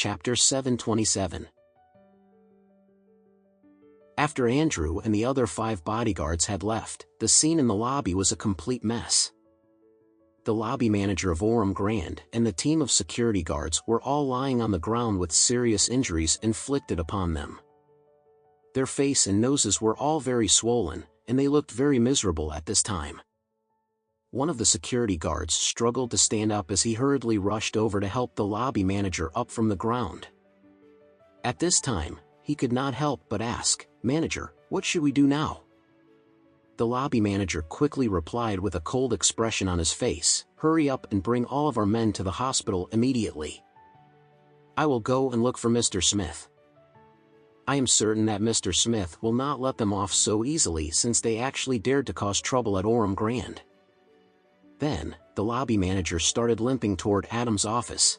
Chapter 727. After Andrew and the other 5 bodyguards had left, the scene in the lobby was a complete mess. The lobby manager of Orem Grand and the team of security guards were all lying on the ground with serious injuries inflicted upon them. Their face and noses were all very swollen, and they looked very miserable at this time. One of the security guards struggled to stand up as he hurriedly rushed over to help the lobby manager up from the ground. At this time, he could not help but ask, "Manager, what should we do now?" The lobby manager quickly replied with a cold expression on his face, "Hurry up and bring all of our men to the hospital immediately. I will go and look for Mr. Smith. I am certain that Mr. Smith will not let them off so easily since they actually dared to cause trouble at Orem Grand." Then, the lobby manager started limping toward Adam's office.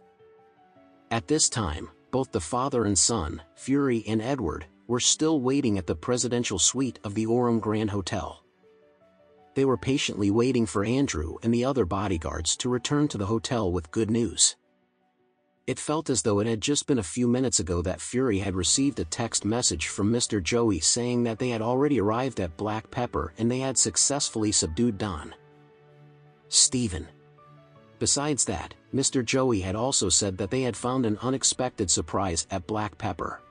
At this time, both the father and son, Fury and Edward, were still waiting at the presidential suite of the Orem Grand Hotel. They were patiently waiting for Andrew and the other bodyguards to return to the hotel with good news. It felt as though it had just been a few minutes ago that Fury had received a text message from Mr. Joey saying that they had already arrived at Black Pepper and they had successfully subdued Don Stephen. Besides that, Mr. Joey had also said that they had found an unexpected surprise at Black Pepper.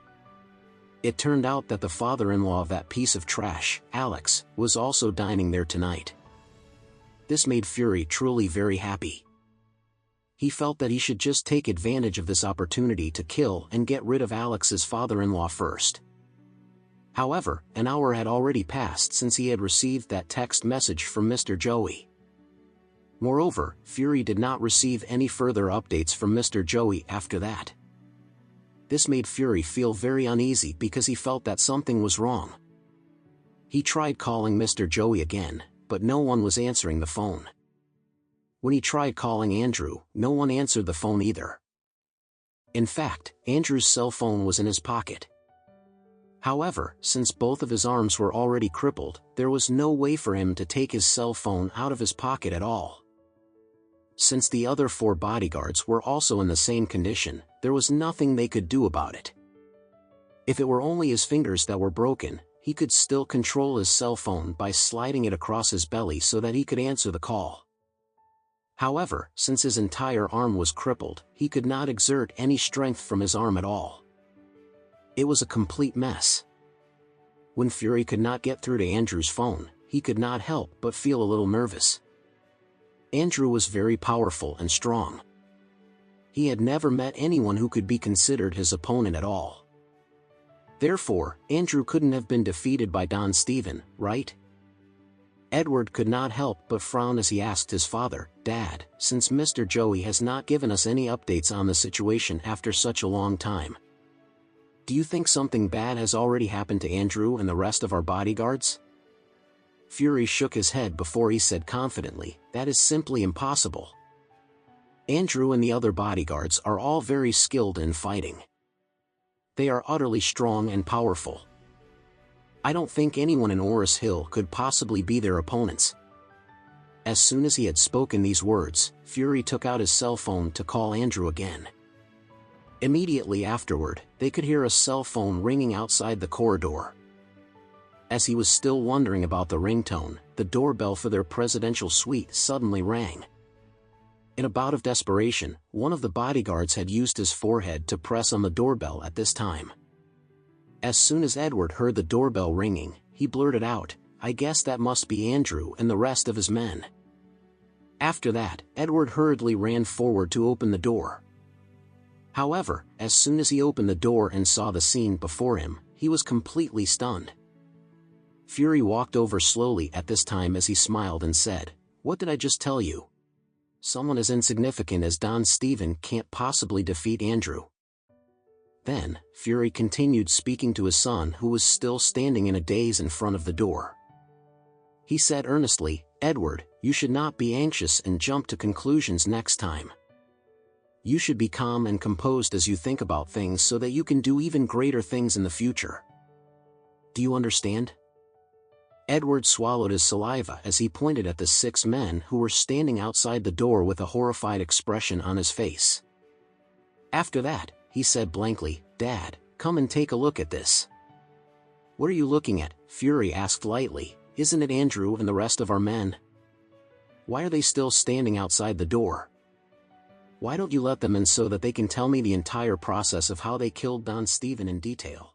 It turned out that the father-in-law of that piece of trash, Alex, was also dining there tonight. This made Fury truly very happy. He felt that he should just take advantage of this opportunity to kill and get rid of Alex's father-in-law first. However, an hour had already passed since he had received that text message from Mr. Joey. Moreover, Fury did not receive any further updates from Mr. Joey after that. This made Fury feel very uneasy because he felt that something was wrong. He tried calling Mr. Joey again, but no one was answering the phone. When he tried calling Andrew, no one answered the phone either. In fact, Andrew's cell phone was in his pocket. However, since both of his arms were already crippled, there was no way for him to take his cell phone out of his pocket at all. Since the other 4 bodyguards were also in the same condition, there was nothing they could do about it. If it were only his fingers that were broken, he could still control his cell phone by sliding it across his belly so that he could answer the call. However, since his entire arm was crippled, he could not exert any strength from his arm at all. It was a complete mess. When Fury could not get through to Andrew's phone, he could not help but feel a little nervous. Andrew was very powerful and strong. He had never met anyone who could be considered his opponent at all. Therefore, Andrew couldn't have been defeated by Don Stephen, right? Edward could not help but frown as he asked his father, "Dad, since Mr. Joey has not given us any updates on the situation after such a long time, do you think something bad has already happened to Andrew and the rest of our bodyguards?" Fury shook his head before he said confidently, "That is simply impossible. Andrew and the other bodyguards are all very skilled in fighting. They are utterly strong and powerful. I don't think anyone in Oris Hill could possibly be their opponents." As soon as he had spoken these words, Fury took out his cell phone to call Andrew again. Immediately afterward, they could hear a cell phone ringing outside the corridor. As he was still wondering about the ringtone, the doorbell for their presidential suite suddenly rang. In a bout of desperation, one of the bodyguards had used his forehead to press on the doorbell at this time. As soon as Edward heard the doorbell ringing, he blurted out, "I guess that must be Andrew and the rest of his men." After that, Edward hurriedly ran forward to open the door. However, as soon as he opened the door and saw the scene before him, he was completely stunned. Fury walked over slowly at this time as he smiled and said, "What did I just tell you? Someone as insignificant as Don Stephen can't possibly defeat Andrew." Then, Fury continued speaking to his son who was still standing in a daze in front of the door. He said earnestly, "Edward, you should not be anxious and jump to conclusions next time. You should be calm and composed as you think about things so that you can do even greater things in the future. Do you understand?" Edward swallowed his saliva as he pointed at the 6 men who were standing outside the door with a horrified expression on his face. After that, he said blankly. "Dad, come and take a look at this." "What are you looking at?" Fury asked lightly. "Isn't it Andrew and the rest of our men? Why are they still standing outside the door? Why don't you let them in so that they can tell me the entire process of how they killed Don Steven in detail?"